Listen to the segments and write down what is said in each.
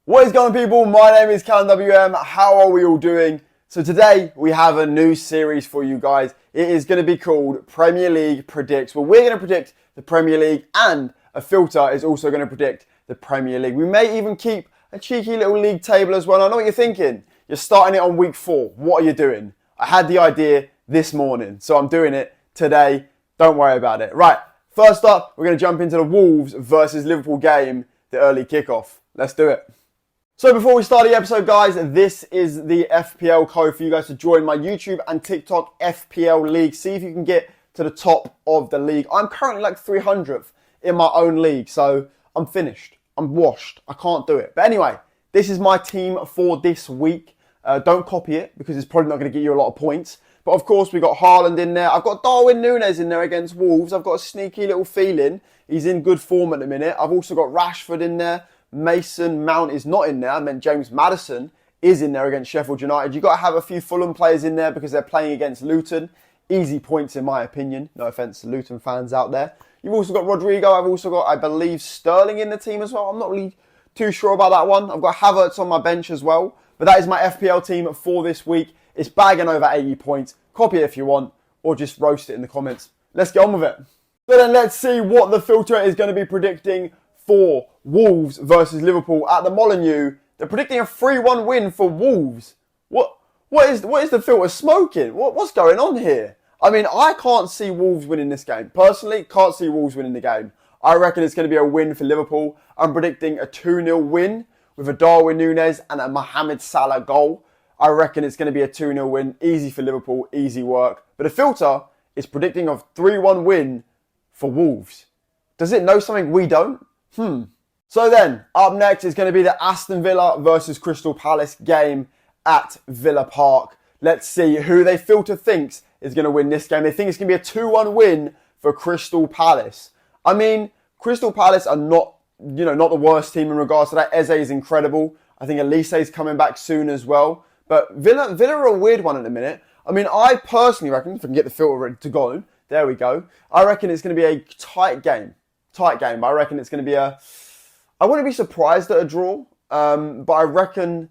What is going on, people? My name is Callum WM. How are we all doing? So today we have a new series for you guys. It is going to be called Premier League Predicts. Well, we're going to predict the Premier League, and a filter is also going to predict the Premier League. We may even keep a cheeky little league table as well. I know what you're thinking. You're starting it on week 4. What are you doing? I had the idea this morning, so I'm doing it today. Don't worry about it. Right, first up, we're going to jump into the Wolves versus Liverpool game, the early kickoff. Let's do it. So before we start the episode, guys, this is the FPL code for you guys to join my YouTube and TikTok FPL league. See if you can get to the top of the league. I'm currently like 300th in my own league, so I'm finished. I'm washed. I can't do it. But anyway, this is my team for this week. Don't copy it because it's probably not going to get you a lot of points. But of course, we got Haaland in there. I've got Darwin Núñez in there against Wolves. I've got a sneaky little feeling he's in good form at the minute. I've also got Rashford in there. Mason Mount is not in there. I meant James Maddison is in there against Sheffield United. You've got to have a few Fulham players in there because they're playing against Luton. Easy points in my opinion. No offence to Luton fans out there. You've also got Rodrigo. I've also got, I believe, Sterling in the team as well. I'm not really too sure about that one. I've got Havertz on my bench as well. But that is my FPL team for this week. It's bagging over 80 points. Copy it if you want, or just roast it in the comments. Let's get on with it. So then let's see what the filter is going to be predicting for Wolves versus Liverpool at the Molineux. They're predicting a 3-1 win for Wolves. What is the filter smoking? What's going on here? I mean, I can't see Wolves winning this game. Personally, can't see Wolves winning the game. I reckon it's going to be a win for Liverpool. I'm predicting a 2-0 win with a Darwin Núñez and a Mohamed Salah goal. I reckon it's going to be a 2-0 win. Easy for Liverpool, easy work. But the filter is predicting a 3-1 win for Wolves. Does it know something we don't? So then, up next is going to be the Aston Villa versus Crystal Palace game at Villa Park. Let's see who they filter thinks is going to win this game. They think it's going to be a 2-1 win for Crystal Palace. I mean, Crystal Palace are not the worst team in regards to that. Eze is incredible. I think Elise is coming back soon as well. But Villa are a weird one at the minute. I mean, I personally reckon, if I can get the filter ready to go, there we go. I reckon it's going to be a tight game. But I reckon it's going to be I wouldn't be surprised at a draw, but I reckon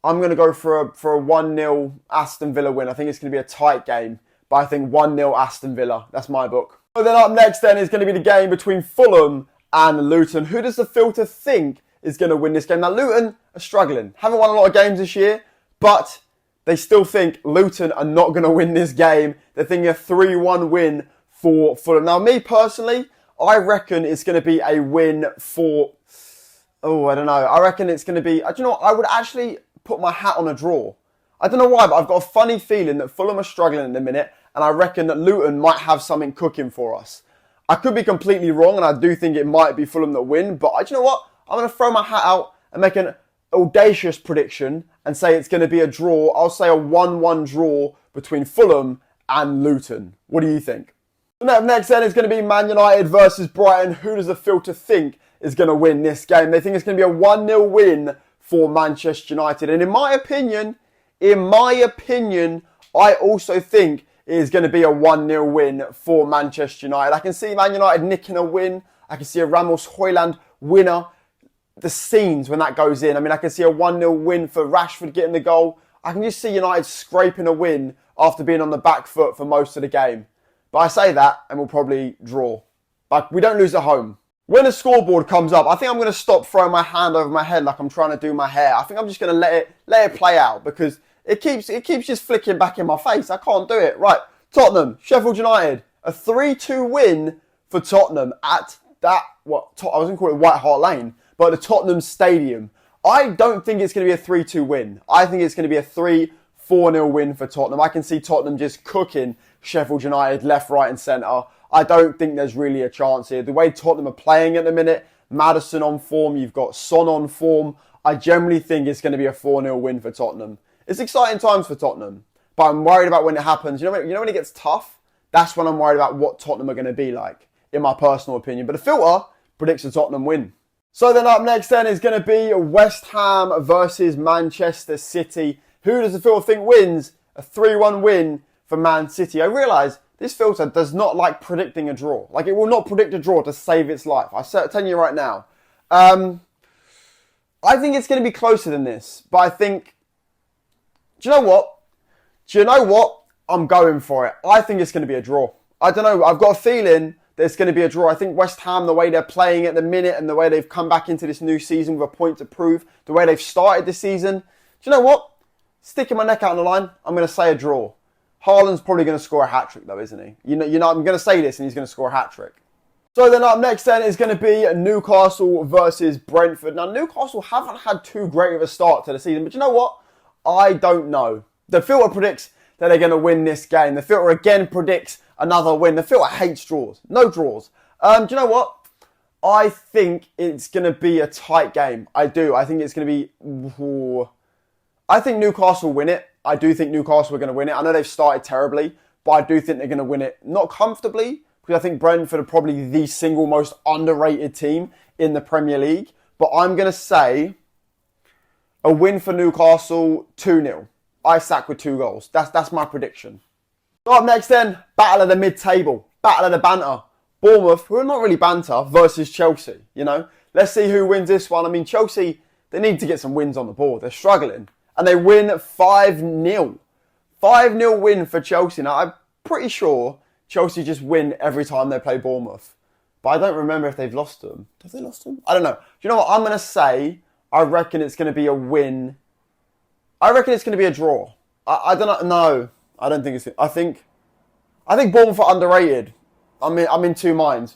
I'm going to go for a 1-0 Aston Villa win. I think it's going to be a tight game, but I think 1-0 Aston Villa. That's my book. So then up next then is going to be the game between Fulham and Luton. Who does the filter think is going to win this game? Now, Luton are struggling. Haven't won a lot of games this year, but they still think Luton are not going to win this game. They're thinking a 3-1 win for Fulham. Now, me personally, I reckon it's going to be a win for... I don't know. I reckon it's going to be... I would actually put my hat on a draw. I don't know why, but I've got a funny feeling that Fulham are struggling in a minute, and I reckon that Luton might have something cooking for us. I could be completely wrong, and I do think it might be Fulham that win, but do you know what? I'm going to throw my hat out and make an audacious prediction and say it's going to be a draw. I'll say a 1-1 draw between Fulham and Luton. What do you think? Next then is going to be Man United versus Brighton. Who does the filter think is going to win this game? They think it's going to be a 1-0 win for Manchester United. And in my opinion, I also think it is going to be a 1-0 win for Manchester United. I can see Man United nicking a win. I can see a Ramos Højlund winner. The scenes when that goes in. I mean, I can see a 1-0 win for Rashford getting the goal. I can just see United scraping a win after being on the back foot for most of the game. But I say that and we'll probably draw. But we don't lose at home. When the scoreboard comes up, I think I'm going to stop throwing my hand over my head like I'm trying to do my hair. I think I'm just going to let it play out because it keeps just flicking back in my face. I can't do it. Right, Tottenham, Sheffield United, a 3-2 win for Tottenham at that, I was going to call it White Hart Lane, but the Tottenham Stadium. I don't think it's going to be a 3-2 win. I think it's going to be a 3-4-0 win for Tottenham. I can see Tottenham just cooking Sheffield United left, right and centre. I don't think there's really a chance here. The way Tottenham are playing at the minute, Maddison on form, you've got Son on form. I generally think it's going to be a 4-0 win for Tottenham. It's exciting times for Tottenham, but I'm worried about when it happens. You know when it gets tough? That's when I'm worried about what Tottenham are going to be like, in my personal opinion. But the filter predicts a Tottenham win. So then up next then is going to be West Ham versus Manchester City. Who does the filter think wins? A 3-1 win for Man City. I realise this filter does not like predicting a draw. Like, it will not predict a draw to save its life. I'm telling you right now. I think it's going to be closer than this. But I think, do you know what? Do you know what? I'm going for it. I think it's going to be a draw. I don't know. I've got a feeling that it's going to be a draw. I think West Ham, the way they're playing at the minute and the way they've come back into this new season with a point to prove, the way they've started this season, do you know what? Sticking my neck out on the line, I'm going to say a draw. Haaland's probably going to score a hat-trick though, isn't he? You know, I'm going to say this and he's going to score a hat-trick. So then up next then is going to be Newcastle versus Brentford. Now, Newcastle haven't had too great of a start to the season, but you know what? I don't know. The filter predicts that they're going to win this game. The filter again predicts another win. The filter hates draws. No draws. Do you know what? I think it's going to be a tight game. I do. I think it's going to be... I think Newcastle win it. I do think Newcastle are going to win it. I know they've started terribly, but I do think they're going to win it. Not comfortably, because I think Brentford are probably the single most underrated team in the Premier League. But I'm going to say a win for Newcastle, 2-0. Isak with 2 goals. That's my prediction. So up next then, battle of the mid-table. Battle of the banter. Bournemouth, who are not really banter, versus Chelsea. You know, let's see who wins this one. I mean, Chelsea, they need to get some wins on the board. They're struggling. And they win 5-0. 5-0 win for Chelsea. Now, I'm pretty sure Chelsea just win every time they play Bournemouth. But I don't remember if they've lost them. Have they lost them? I don't know. Do you know what I'm going to say? I reckon it's going to be a win. I reckon it's going to be a draw. I don't know. No, I don't think it's... I think Bournemouth are underrated. I'm in two minds.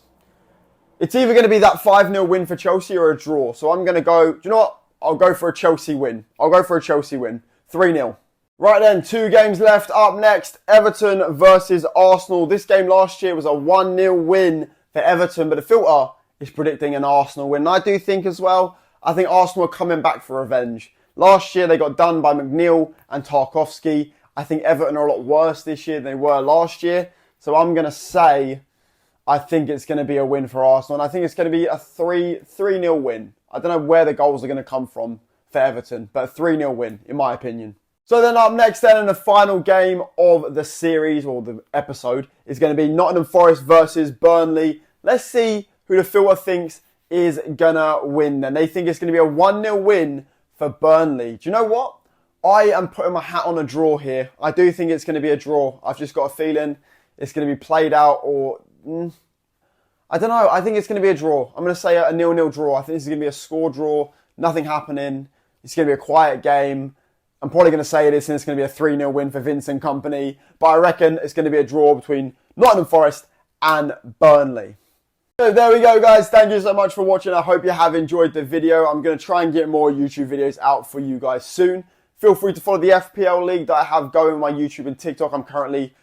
It's either going to be that 5-0 win for Chelsea or a draw. So I'm going to go... Do you know what? I'll go for a Chelsea win. 3-0. Right then, 2 games left. Up next, Everton versus Arsenal. This game last year was a 1-0 win for Everton, but the filter is predicting an Arsenal win. And I do think as well, I think Arsenal are coming back for revenge. Last year, they got done by McNeil and Tarkowski. I think Everton are a lot worse this year than they were last year. So I'm going to say, I think it's going to be a win for Arsenal. And I think it's going to be a 3-0 win. I don't know where the goals are going to come from for Everton, but a 3-0 win, in my opinion. So then up next then, in the final game of the series, or the episode, is going to be Nottingham Forest versus Burnley. Let's see who the filter thinks is going to win then. They think it's going to be a 1-0 win for Burnley. Do you know what? I am putting my hat on a draw here. I do think it's going to be a draw. I've just got a feeling it's going to be played out or... I don't know. I think it's going to be a draw. I'm going to say a 0-0 draw. I think this is going to be a score draw. Nothing happening. It's going to be a quiet game. I'm probably going to say this and it's going to be a 3-0 win for Vincent Kompany. But I reckon it's going to be a draw between Nottingham Forest and Burnley. So there we go, guys. Thank you so much for watching. I hope you have enjoyed the video. I'm going to try and get more YouTube videos out for you guys soon. Feel free to follow the FPL league that I have going on my YouTube and TikTok. I'm currently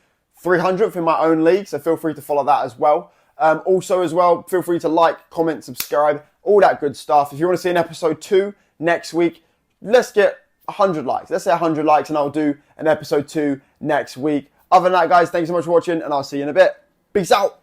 300th in my own league, so feel free to follow that as well. Also as well, feel free to like, comment, subscribe, all that good stuff. If you want to see an episode 2 next week, let's get 100 likes. Let's say 100 likes and I'll do an episode 2 next week. Other than that, guys, thanks so much for watching and I'll see you in a bit. Peace out.